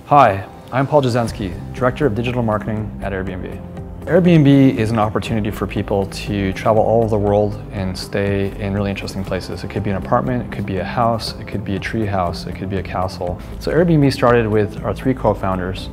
Hi, I'm Paul Jeszenszky, Director of Digital Marketing at Airbnb. Airbnb is an opportunity for people to travel all over the world and stay in really interesting places. It could be an apartment, it could be a house, it could be a tree house, it could be a castle. So Airbnb started with our three co-founders,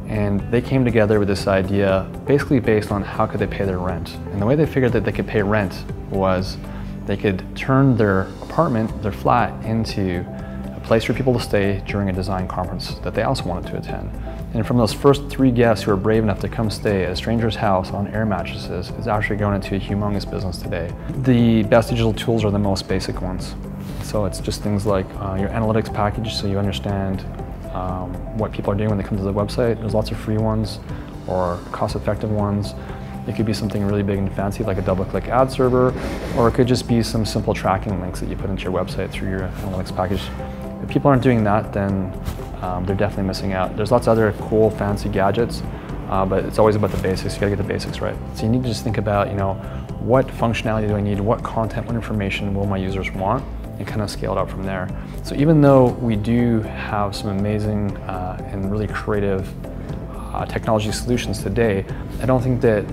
and they came together with this idea basically based on how could they pay their rent. And the way they figured that they could pay rent was they could turn their apartment, their flat, into a place for people to stay during a design conference that they also wanted to attend. And from those first three guests who were brave enough to come stay at a stranger's house on air mattresses, it's actually grown into a humongous business today. The best digital tools are the most basic ones. So it's just things like your analytics package, so you understand what people are doing when they come to the website. There's lots of free ones or cost-effective ones. It could be something really big and fancy like a double-click ad server, or it could just be some simple tracking links that you put into your website through your analytics package. If people aren't doing that, then they're definitely missing out. There's lots of other cool, fancy gadgets, but it's always about the basics. You gotta get the basics right. So you need to just think about, what functionality do I need? What content, what information will my users want? And kind of scale it up from there. So even though we do have some amazing and really creative technology solutions today, I don't think that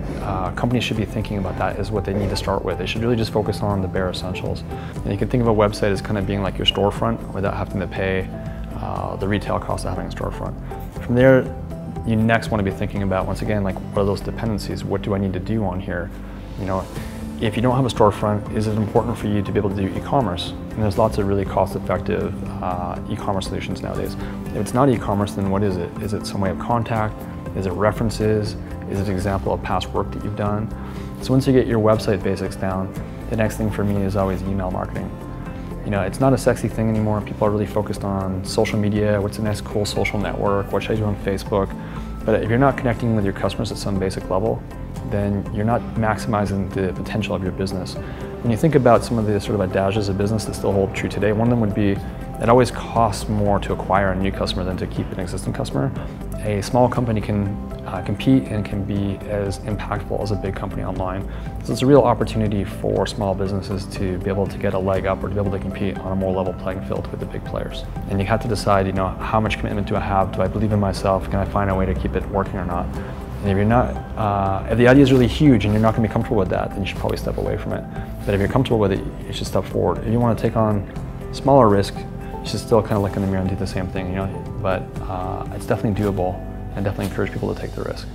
companies should be thinking about that as what they need to start with. They should really just focus on the bare essentials. And you can think of a website as kind of being like your storefront without having to pay the retail cost of having a storefront. From there, you next want to be thinking about, once again, like what are those dependencies? What do I need to do on here? If you don't have a storefront, is it important for you to be able to do e-commerce? And there's lots of really cost-effective e-commerce solutions nowadays. If it's not e-commerce, then what is it? Is it some way of contact? Is it references? Is it an example of past work that you've done? So once you get your website basics down, the next thing for me is always email marketing. It's not a sexy thing anymore. People are really focused on social media. What's the next cool social network? What should I do on Facebook? But if you're not connecting with your customers at some basic level, then you're not maximizing the potential of your business. When you think about some of the sort of adages of business that still hold true today, one of them would be it always costs more to acquire a new customer than to keep an existing customer. A small company can compete and can be as impactful as a big company online. So it's a real opportunity for small businesses to be able to get a leg up or to be able to compete on a more level playing field with the big players. And you have to decide, how much commitment do I have? Do I believe in myself? Can I find a way to keep it working or not? And if you're not, if the idea is really huge and you're not going to be comfortable with that, then you should probably step away from it. But if you're comfortable with it, you should step forward. If you want to take on smaller risk, you should still kind of look in the mirror and do the same thing, But it's definitely doable, and definitely encourage people to take the risk.